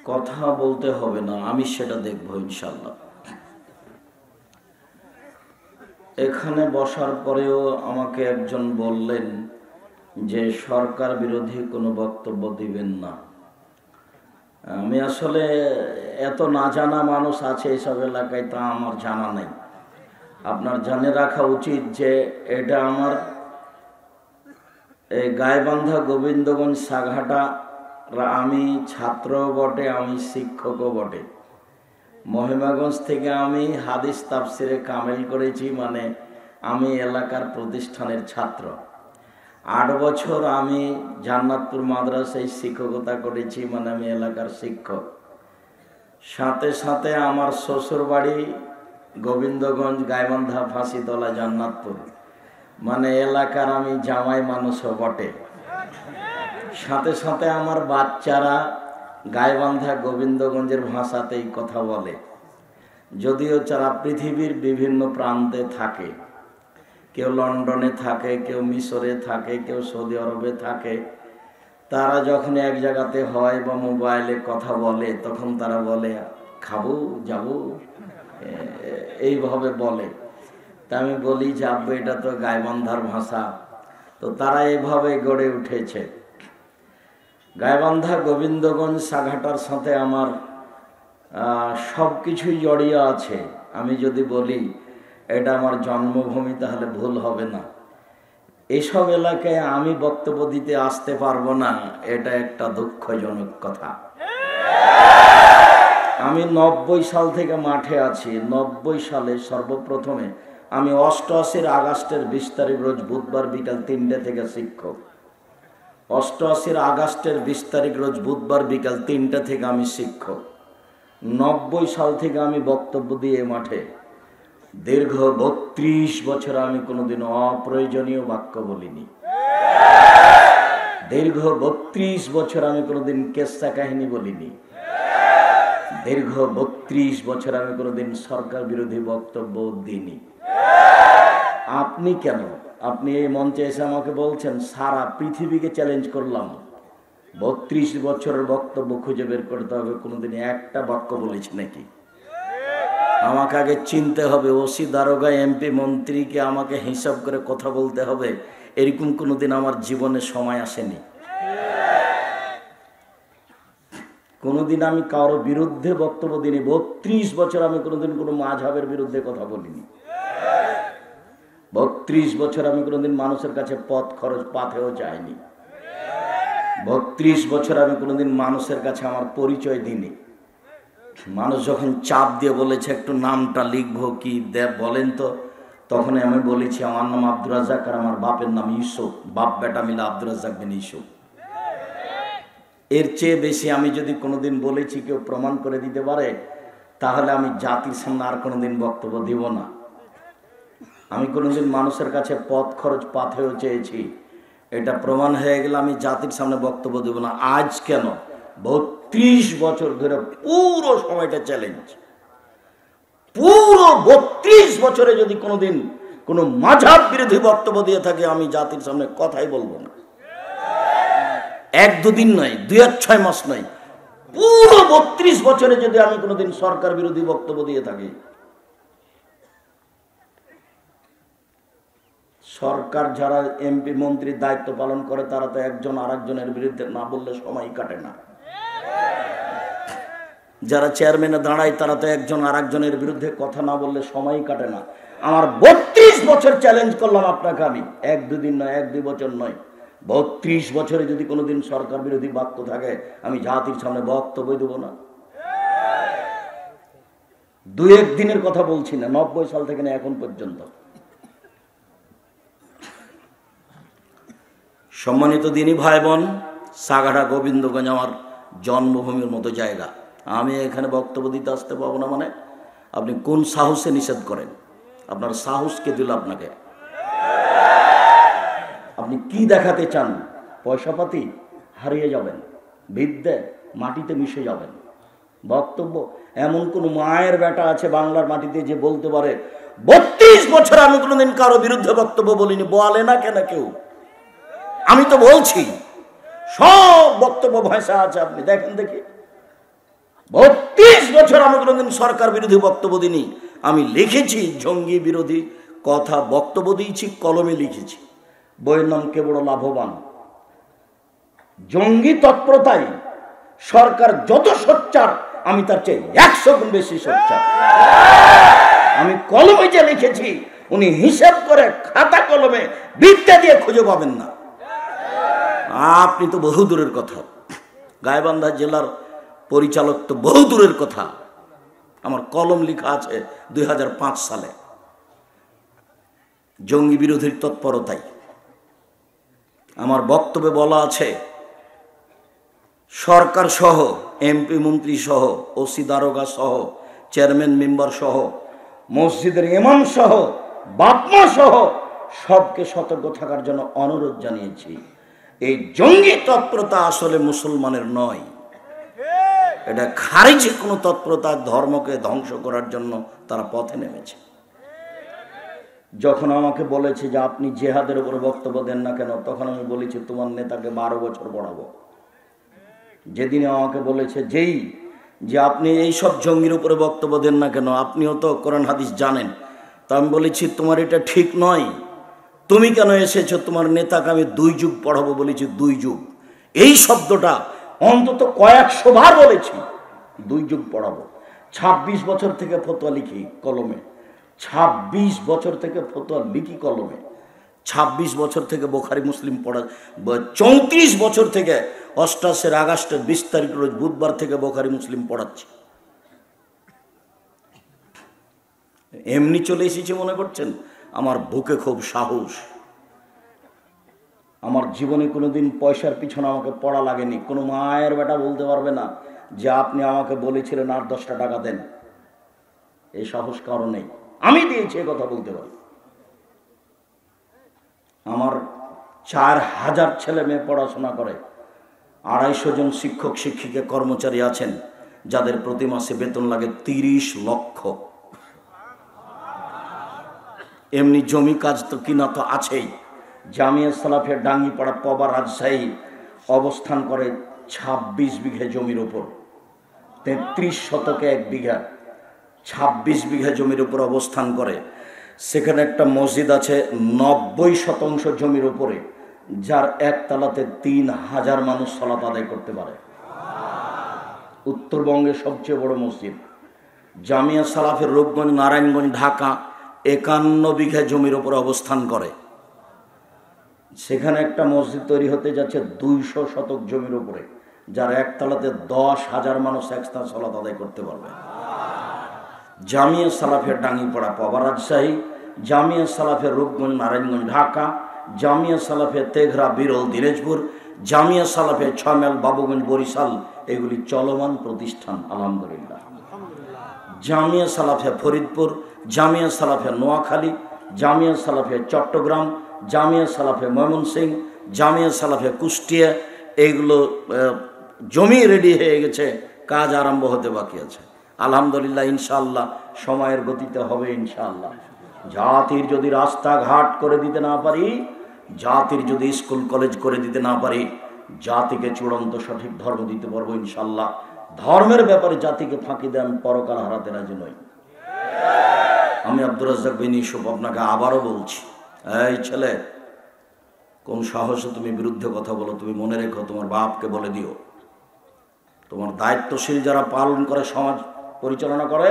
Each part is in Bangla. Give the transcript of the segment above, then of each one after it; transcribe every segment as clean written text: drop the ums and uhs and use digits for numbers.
কথা বলতে হবে না, আমি সেটা দেখব ইনশাআল্লাহ। এখানে বসার পরেও আমাকে একজন বললেন যে সরকার বিরোধী কোনো বক্তব্য দিবেন না। আমি আসলে এত না জানা মানুষ আছে এসব এলাকায়, তা আমার জানা নেই। আপনার জেনে রাখা উচিত যে এটা আমার এই গাইবান্ধা গোবিন্দগঞ্জ সাঘাটা, আমি ছাত্র বটে, আমি শিক্ষকও বটে। মহিমাগঞ্জ থেকে আমি হাদিস তাফসিরে কামেল করেছি, মানে আমি এলাকার প্রতিষ্ঠানের ছাত্র। 8 বছর আমি জান্নাতপুর মাদ্রাসায় শিক্ষকতা করেছি, মানে আমি এলাকার শিক্ষক। সাথে সাথে আমার শ্বশুর বাড়ি গোবিন্দগঞ্জ, গাইবান্ধা, ফাঁসিতলা, জান্নাতপুর, মানে এলাকার আমি জামাই মানুষও বটে। সাথে সাথে আমার বাচ্চারা গাইবান্ধা গোবিন্দগঞ্জের ভাষাতেই কথা বলে, যদিও যারা পৃথিবীর বিভিন্ন প্রান্তে থাকে, কেউ লন্ডনে থাকে, কেউ মিশরে থাকে, কেউ সৌদি আরবে থাকে। তারা যখন এক জায়গাতে হয় বা মোবাইলে কথা বলে, তখন তারা বলে খাবো, যাবো, এইভাবে বলে। তা আমি বলি যে আব্বু, এটা তো গাইবান্ধার ভাষা। তো তারা এইভাবে গড়ে উঠেছে। গাইবান্ধা গোবিন্দগঞ্জ সাঘাটার সাথে আমার সব কিছুই জড়িয়ে আছে। আমি যদি বলি এটা আমার জন্মভূমি, তাহলে ভুল হবে না। এসব এলাকায় আমি বক্তব্য দিতে আসতে পারবো না, এটা একটা দুঃখজনক কথা। আমি 90 সাল থেকে মাঠে আছি। 90 সালে সর্বপ্রথমে আমি 88 আগস্টের 20 তারিখ রোজ বুধবার বিকাল 3টে থেকে শিক্ষক। 88 আগস্টের 20 তারিখ রোজ বুধবার বিকাল 3টে থেকে আমি শিক্ষক। 90 সাল থেকে আমি বক্তব্য দিয়ে মাঠে। দীর্ঘ 32 বছর আমি কোনোদিন অপ্রয়োজনীয় বাক্য বলিনি। দীর্ঘ 32 বছর আমি কোনোদিন কেসা কাহিনী বলিনি। দীর্ঘ 32 বছর আমি কোনোদিন সরকার বিরোধী বক্তব্য দিইনি। আপনি কেন, আপনি এই মঞ্চে এসে আমাকে বলছেন সারা পৃথিবীকে চ্যালেঞ্জ করলাম, 32 বছরের বক্তব্য খুঁজে বের করতে হবে, কোনোদিন একটা বাক্য বলেছি নাকি? আমাকে আগে চিনতে হবে। ওসি, দারোগা, এমপি, মন্ত্রীকে আমাকে হিসাব করে কথা বলতে হবে, এরকম কোনোদিন আমার জীবনে সময় আসেনি। কোনোদিন আমি কারো বিরুদ্ধে বক্তব্য দিইনি। 32 বছর আমি কোনোদিন কোনো মাযহাবের বিরুদ্ধে কথা বলিনি। 32 বছর আমি কোনোদিন মানুষের কাছে পথ খরচ পাথেও চাইনি। 32 বছর আমি কোনোদিন মানুষের কাছে আমার পরিচয় দিইনি। মানুষ যখন চাপ দিয়ে বলেছে একটু নামটা লিখবো কি বলেন তো, তখন আমি বলেছি আমার নাম আব্দুর রাজ্জাক আর আমার বাপের নাম ইউসুফ, বাপ বেটা মিলে আব্দুর রাজ্জাক বিন ইউসুফ। এর চেয়ে বেশি আমি যদি কোনোদিন বলেছি কেউ প্রমাণ করে দিতে পারে, তাহলে আমি জাতির সামনে আর কোনোদিন বক্তব্য দিব না। আমি কোনোদিন মানুষের কাছে পথ খরচ পাথেও চেয়েছি, এটা প্রমাণ হয়ে গেলে আমি জাতির সামনে বক্তব্য দেব না। আজ কেন, 32 বছর ধরে পুরো সময়টা চ্যালেঞ্জ। পুরো 32 বছরে যদি কোনোদিন কোনো মাযহাব বিরোধী বক্তব্য দিয়ে থাকে, আমি জাতির সামনে কথাই বলবো না। 1-2 দিন নয়, 2-6 মাস নয়, পুরো 32 বছরে যদি আমি কোনোদিন সরকার বিরোধী বক্তব্য দিয়ে থাকি। সরকার যারা এমপি মন্ত্রীর দায়িত্ব পালন করে, তারা তো একজন আরেকজনের বিরুদ্ধে না বললে সময় কাটে না। যারা চেয়ারম্যানে দাঁড়ায়, তারা তো একজন আরেকজনের বিরুদ্ধে কথা না বললে সময় কাটে না। আমার 32 বছর চ্যালেঞ্জ করলাম আপনাকে আমি, 1-2 দিন নয়, 1-2 বছর নয়, 32 বছরে যদি কোনোদিন সরকার বিরোধী বাক্য থাকে, আমি জাতির সামনে বক্তব্য দেব না। 2-1 দিনের কথা বলছি না, 90 সাল থেকে না এখন পর্যন্ত। সম্মানিত দিনী ভাই বোন, সাঘাটা গোবিন্দগঞ্জ আমার জন্মভূমির মতো জায়গা। আমি এখানে বক্তব্য দিতে আসতে পারবো না, মানে আপনি কোন সাহসে নিষেধ করেন? আপনার সাহস কে দিল আপনাকে? আপনি কি দেখাতে চান? পয়সাপাতি হারিয়ে যাবেন, বিদ্যে মাটিতে মিশে যাবেন। বক্তব্য, এমন কোন মায়ের বেটা আছে বাংলার মাটিতে যে বলতে পারে 32 বছর আমি কোনোদিন কারো বিরুদ্ধে বক্তব্য বলিনি? বলে না কেন কেউ? আমি তো বলছি, সব বক্তব্য ভাষা আছে, আপনি দেখেন দেখি। 32 বছর আমি কোনোদিন সরকার বিরোধী বক্তব্য দিইনি। আমি লিখেছি জঙ্গি বিরোধী কথা, বক্তব্য দিয়েছি, কলমে লিখেছি। বইয়ের নাম কে বড় লাভবান। জঙ্গি তৎপরতায় সরকার যত সোচ্চার, আমি তার চেয়ে 100 গুণ বেশি সোচ্চার। আমি কলমে যে লিখেছি, উনি হিসাব করে খাতা কলমে বিদ্যা দিয়ে খুঁজে পাবেন না। আপনি তো বহু দূরের কথা, গাইবান্ধা জেলার পরিচালক তো বহু দূরের কথা। আমার কলম লেখা আছে 2005 সালে জঙ্গি বিরোধীর তৎপরতায়। আমার বক্তব্যে বলা আছে সরকার সহ, এমপি মন্ত্রী সহ, ওসি দারোগা সহ, চেয়ারম্যান মেম্বার সহ, মসজিদের ইমাম সহ, বাপমা সহ সবকে সতর্ক থাকার জন্য অনুরোধ জানিয়েছি। এই জঙ্গি তৎপরতা আসলে মুসলমানের নয়, এটা খারিজি কোনো তৎপরতা, ধর্মকে ধ্বংস করার জন্য তারা পথে নেমেছে। যখন আমাকে বলেছে যে আপনি জেহাদের উপরে বক্তব্য দেন না কেন, তখন আমি বলেছি তোমার নেতাকে 12 বছর পড়াবো। যেদিনে আমাকে বলেছে যে আপনি এই সব জঙ্গির উপরে বক্তব্য দেন না কেন, আপনিও তো কোরআন হাদিস জানেন, তা আমি বলেছি তোমার এটা ঠিক নয়, তুমি কেন এসেছো, তোমার নেতাকে আমি 2 যুগ পড়াবো বলেছি। 2 যুগ এই শব্দটা অন্তত কয়েকশো বার বলেছি, 2 যুগ পড়াবো। 26 বছর থেকে ফতোয়া লিখি কলমে, 26 বছর থেকে ফতোয়া লিখি কলমে, 26 বছর থেকে বুখারী মুসলিম পড়া, 34 বছর থেকে 88 আগস্টের 20 তারিখ রোজ বুধবার থেকে বুখারী মুসলিম পড়াচ্ছি। এমনি চলে এসেছি মনে করছেন? আমার বুকে খুব সাহস। আমার জীবনে কোনোদিন পয়সার পিছনে আমাকে পড়া লাগেনি। কোনো মায়ের বেটা বলতে পারবে না যে আপনি আমাকে বলেছিলেন আর 10টা টাকা দেন। এই সাহস কারো নেই, আমি দিয়েছি, এ কথা বলতে পারি। আমার 4000 ছেলে মেয়ে পড়াশোনা করে, 250 জন শিক্ষক শিক্ষিকা কর্মচারী আছেন যাদের প্রতি মাসে বেতন লাগে 30 লক্ষ। এমনি জমি কাজ তো কিনা তো আছেই। জামিয়া সালাফিয়া ডাঙ্গিপাড়া পবা রাজশাহী অবস্থান করে 26 বিঘা জমির উপর, 33 শতকে 1 বিঘা, 26 বিঘা জমির উপর অবস্থান করে। সেখানে একটা মসজিদ আছে 90% জমির উপরে, যার একতলাতে 3000 মানুষ সালাত আদায় করতে পারে। উত্তরবঙ্গের সবচেয়ে বড় মসজিদ। জামিয়া সালাফের রূপগঞ্জ নারায়ণগঞ্জ ঢাকা 51 বিঘা জমির উপর অবস্থান করে। সেখানে একটা মসজিদ তৈরি হতে যাচ্ছে 200 শতক জমির উপরে, যার একতলাতে 10,000 মানুষ একসাথে সালাত আদায় করতে পারবে। জামিয়া সালাফের ডাঙ্গিপাড়া পবা রাজশাহী, জামিয়া সালাফের রূপগঞ্জ নারায়ণগঞ্জ ঢাকা, জামিয়া সালাফের তেঘরা বিরল দিনাজপুর, জামিয়া সালাফের 6 মাইল বাবুগঞ্জ বরিশাল, এগুলি চলমান প্রতিষ্ঠান আলহামদুলিল্লাহ। জামিয়া সালাফিয়া ফরিদপুর, জামিয়া সালাফিয়া নোয়াখালী, জামিয়া সালাফিয়া চট্টগ্রাম, জামিয়া সালাফিয়া ময়মনসিংহ, জামিয়া সালাফিয়া কুষ্টিয়া, এইগুলো জমি রেডি হয়ে গেছে, কাজ আরম্ভ হতে বাকি আছে আলহামদুলিল্লাহ। ইনশাআল্লাহ সময়ের গতিতে হবে ইনশাআল্লাহ। জাতির যদি রাস্তাঘাট করে দিতে না পারি, জাতির যদি স্কুল কলেজ করে দিতে না পারি, জাতিকে চূড়ান্ত সঠিক ধর্ম দিতে পারবো ইনশাআল্লাহ। ধর্মের ব্যাপারে জাতিকে ফাঁকি দেন, পরকাল হারাতে রাজি নই। আমি আব্দুর রাজ্জাক বিন ইউসুফ আপনাকে আবারও বলছি, এই ছেলে, কোন সাহসে তুমি বিরুদ্ধে কথা বলো? তুমি মনে রেখো, তোমার বাপকে বলে দিও। তোমার দায়িত্বশীল যারা পালন করে, সমাজ পরিচালনা করে,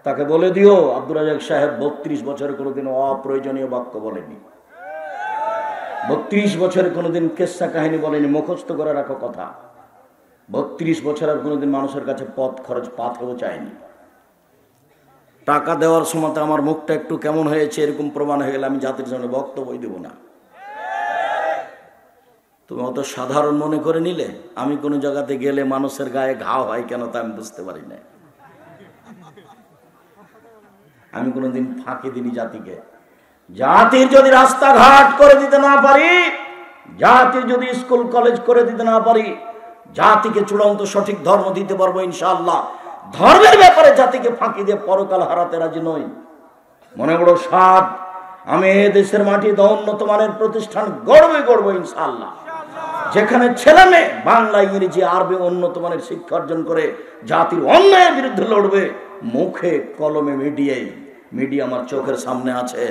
তাকে বলে দিও আব্দুর রাজ্জাক সাহেব 32 বছরে কোনোদিন অপ্রয়োজনীয় বাক্য বলেনি, 32 বছরে কোনোদিন কেসা কাহিনী বলেনি। মুখস্থ করে রাখো কথা। 32 বছর আর কোনোদিন মানুষের কাছে পথ খরচ পাথেও চায়নি। টাকা দেওয়ার সময় আমার মুখটা একটু কেমন হয়েছে এরকম প্রমাণ হয়ে গেলে আমি জাতির সামনে বক্তব্য দেব না। তুমি অত সাধারণ মনে করে নিলে, আমি কোনো জায়গাতে গেলে মানুষের গায়ে ঘাও হয় কেন তা আমি বুঝতে পারি না। আমি কোনোদিন ফাঁকি দিনি জাতিকে। জাতির যদি রাস্তাঘাট করে দিতে না পারি, জাতির যদি স্কুল কলেজ করে দিতে না পারি, জাতিকে চূড়ান্ত সঠিক ধর্ম দিতে পারবো ইনশাআল্লাহ। ধর্মের ব্যাপারে জাতিকে ফাঁকি দিয়ে পরকাল হারাতে রাজি নই। মনে বড় সাধ, আমি এ দেশের মাটিতে উন্নত মানের প্রতিষ্ঠান গড়বই ইনশাআল্লাহ। যেখানে ছেলে মেয়ে বাংলা, ইংরেজি, আরবি উন্নত মানের শিক্ষা অর্জন করে জাতির অন্যায়ের বিরুদ্ধে লড়বে, মুখে কলমে মিডিয়া আমার চোখের সামনে আছে,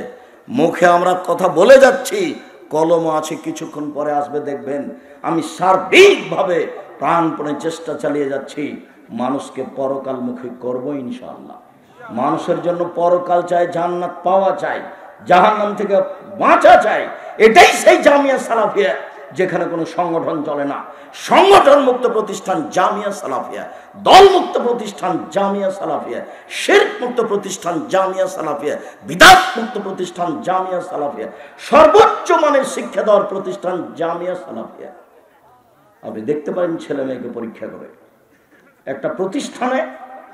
মুখে আমরা কথা বলে যাচ্ছি, কলমও আছে, কিছুক্ষণ পরে আসবে দেখবেন। আমি সার্বিকভাবে প্রাণপণে চেষ্টা চালিয়ে যাচ্ছি, মানুষকে পরকালমুখী করবো ইনশাআল্লাহ। মানুষের জন্য পরকাল চাই, জান্নাত পাওয়া চাই, জাহান্নাম থেকে বাঁচা চাই। এটাই সেই জামিয়া সালাফিয়া, যেখানে কোনো সংগঠন চলে না। সংগঠন মুক্ত প্রতিষ্ঠান জামিয়া সালাফিয়া, দল মুক্ত প্রতিষ্ঠান জামিয়া সালাফিয়া, শিরক মুক্ত প্রতিষ্ঠান জামিয়া সালাফিয়া, বিদআত মুক্ত প্রতিষ্ঠান জামিয়া সালাফিয়া, সর্বোচ্চ মানের শিক্ষা দেওয়ার প্রতিষ্ঠান জামিয়া সালাফিয়া। আপনি দেখতে পারেন ছেলে মেয়েকে পরীক্ষা করে, একটা প্রতিষ্ঠানে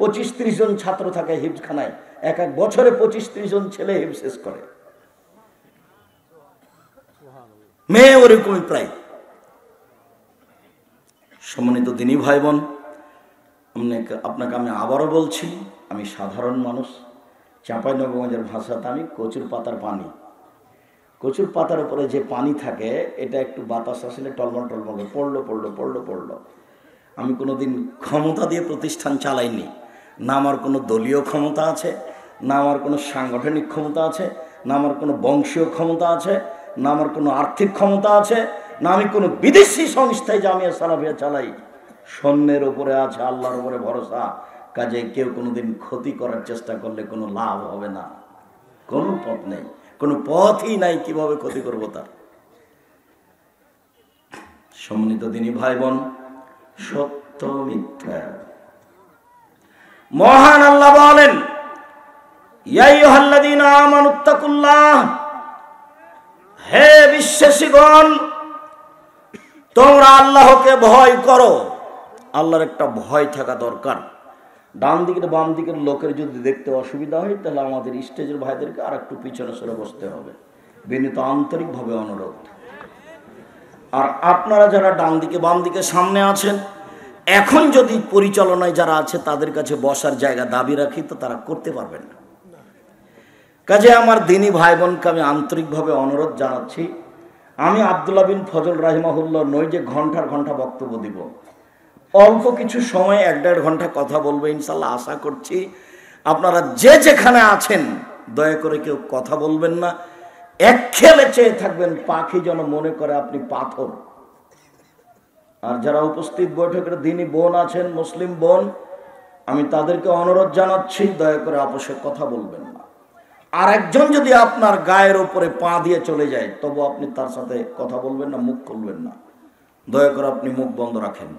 25-30 জন ছাত্র থাকে হিফজখানায়, এক বছরে 25-30 জন ছেলে হিফজ শেষ করে, মেয়ে ওরকমই প্রায়। সম্মানিত দিনী ভাই বোন, আপনাকে আমি আবারও বলছি, আমি সাধারণ মানুষ। চাঁপাইনবাবগঞ্জের ভাষাতে আমি কচুর পাতার পানি। কচুর পাতার উপরে যে পানি থাকে, এটা একটু বাতাস আসলে টলমল পড়লো। আমি কোনোদিন ক্ষমতা দিয়ে প্রতিষ্ঠান চালাইনি, না আমার কোনো দলীয় ক্ষমতা আছে, না আমার কোনো সাংগঠনিক ক্ষমতা আছে, না আমার কোনো বংশীয় ক্ষমতা আছে, না আমার কোনো আর্থিক ক্ষমতা আছে, না আমি কোনো বিদেশি সংস্থায় জামিয়া সালাফিয়া চালাই। সৈন্যের উপরে আছে, আল্লাহর উপরে ভরসা। কাজে কেউ কোনোদিন ক্ষতি করার চেষ্টা করলে কোনো লাভ হবে না, কোনো পথ নেই, কোনো পথই নাই কিভাবে ক্ষতি করবো তার। সম্মানিত দিনী ভাই বোন, সত্য মিথ্যা মহান আল্লাহ বলেন, ইয়া আইয়ুহাল্লাযীনা আমানুত্তাকুল্লাহ, হে বিশ্বাসীগণ তোমরা আল্লাহকে ভয় করো। আল্লাহর একটা ভয় থাকা দরকার। ডান দিকের বাম দিকের লোকের যদি দেখতে অসুবিধা হয়, তাহলে আমাদের স্টেজের ভাইদেরকে আর একটু পিছনে সরে বসতে হবে, বিনীত আন্তরিকভাবে অনুরোধ। আর আপনারা যারা ডান দিকে বাম দিকে সামনে আছেন, এখন যদি পরিচালনায় যারা আছে তাদের কাছে বসার জায়গা দাবি রাখি, তো তারা করতে পারবেন না। কাজে আমার দিনী ভাই বোনকে আমি আন্তরিকভাবে অনুরোধ জানাচ্ছি, আমি আব্দুল্লাহ বিন ফজল রাহিমাহুল্লাহ নই যে ঘন্টার ঘন্টা বক্তব্য দিব। অল্প কিছু সময় 1-1.5 ঘন্টা কথা বলবো ইনশাল্লাহ। আশা করছি আপনারা যে যেখানে আছেন দয়া করে কেউ কথা বলবেন না, এক খেলে চেয়ে থাকবেন, পাখি যেন মনে করে আপনি পাথর। আর যারা উপস্থিত বৈঠকের দিনী বোন আছেন, মুসলিম বোন, আমি তাদেরকে অনুরোধ জানাচ্ছি, দয়া করে আপোষে কথা বলবেন না। আর একজন যদি আপনার গায়ের উপরে পা দিয়ে চলে যায়, তবু আপনি তার সাথে কথা বলবেন না, মুখ খুলবেন না। দয়া করে আপনি মুখ বন্ধ রাখেন।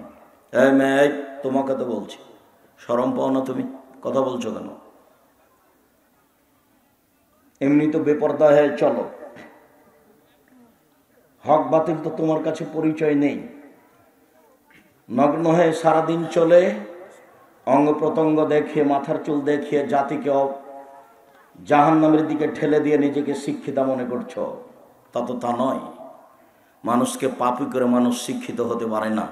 এই মেয়ে, তোমাকে তো বলছি, শরম পাও না? তুমি কথা বলছো কেন? এমনি তো বেপরদা হয়ে চলো, হক বাতিল তো তোমার কাছে পরিচয় নেই। নগ্ন হয়ে সারাদিন চলে, অঙ্গ প্রত্যঙ্গ দেখিয়ে, মাথার চুল দেখিয়ে জাতিকে জাহান্নামের দিকে ঠেলে দিয়ে নিজেকে শিক্ষিতা মনে করছো। তা নয়। মানুষকে পাপী করে মানুষ শিক্ষিত হতে পারে না।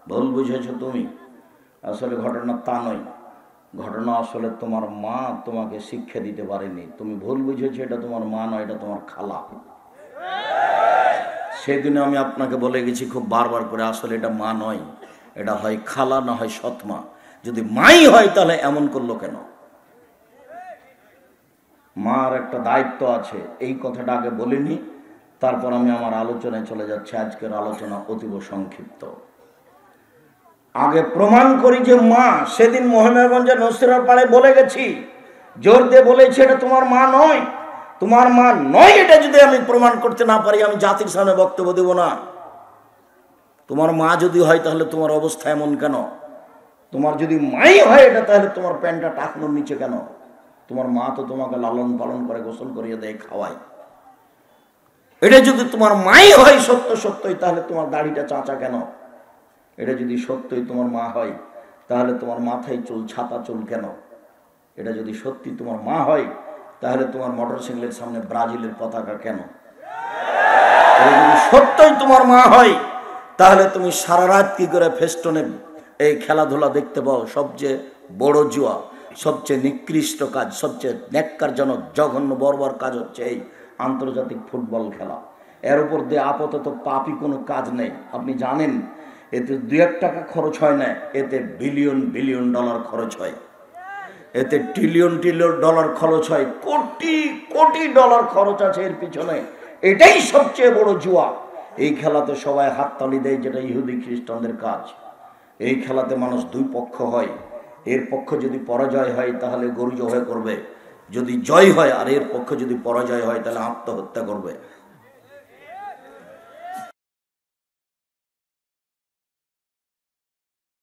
ভুল বুঝেছো তুমি। আসলে ঘটনা তা নয়। ঘটনা আসলে তোমার মা তোমাকে শিক্ষা দিতে পারেনি। তুমি ভুল বুঝেছো, এটা তোমার মা নয়, এটা তোমার খালা। সেদিনে আমি আপনাকে বলে গেছি খুব বারবার করে, আসলে এটা মা নয়, এটা হয় খালা, না হয় সৎমা। যদি মাই হয় তাহলে এমন করলো কেন? মার একটা দায়িত্ব আছে, এই কথাটা আগে বলিনি। তারপর আমি আমার আলোচনায় চলে যাচ্ছি। আজকের আলোচনা অতীব সংক্ষিপ্ত। আগে প্রমাণ করি যে মা, সেদিন মহিমাগঞ্জের নসিরার পাড়ে বলে গেছি, জোর দিয়ে বলেছি এটা তোমার মা নয়, তোমার মা নয়। এটা যদি আমি প্রমাণ করতে না পারি, আমি জাতির সামনে বক্তব্য দেব না। তোমার মা যদি হয় তাহলে তোমার অবস্থা এমন কেন? তোমার যদি মাই হয় এটা, তাহলে তোমার প্যান্টটা টাকনোর নিচে কেন? তোমার মা তো তোমাকে লালন পালন করে, গোসল করিয়ে দেয়, খাওয়ায়। এটা যদি তোমার মাই হয় সত্যই, তাহলে তোমার দাড়িটা চাঁচা কেন? এটা যদি সত্যই তোমার মা হয়, তাহলে তোমার মাথায় চুল, ছাতা চুল কেন? এটা যদি সত্যি তোমার মা হয়, তাহলে তোমার মোটরসাইকেলের সামনে ব্রাজিলের পতাকা কেন? এটা যদি সত্যই তোমার মা হয়, তাহলে তুমি সারা রাত কি করে ফেস্টনে এই খেলাধুলা দেখতে পাও? সবচেয়ে বড় জুয়া, সবচেয়ে নিকৃষ্ট কাজ, সবচেয়ে ন্যাক্কারজনক, জঘন্য, বর্বর কাজ হচ্ছে এই আন্তর্জাতিক ফুটবল খেলা। এর উপর দিয়ে আপাতত পাপই কোনো কাজ নেই। আপনি জানেন এতে 2-1 টাকা খরচ হয় না, এতে বিলিয়ন বিলিয়ন ডলার খরচ হয়, এতে ট্রিলিয়ন ট্রিলিয়ন ডলার খরচ হয়, কোটি কোটি ডলার খরচ আছে এর পিছনে। এটাই সবচেয়ে বড় জুয়া। এই খেলাতে সবাই হাততালি দেয়, যেটা ইহুদি খ্রিস্টানদের কাজ। এই খেলাতে মানুষ 2 পক্ষ হয়, এর পক্ষ যদি পরাজয় হয় তাহলে গরু জবাই করবে, যদি জয় হয়, আর এর পক্ষ যদি পরাজয় হয় তাহলে আত্মহত্যা করবে।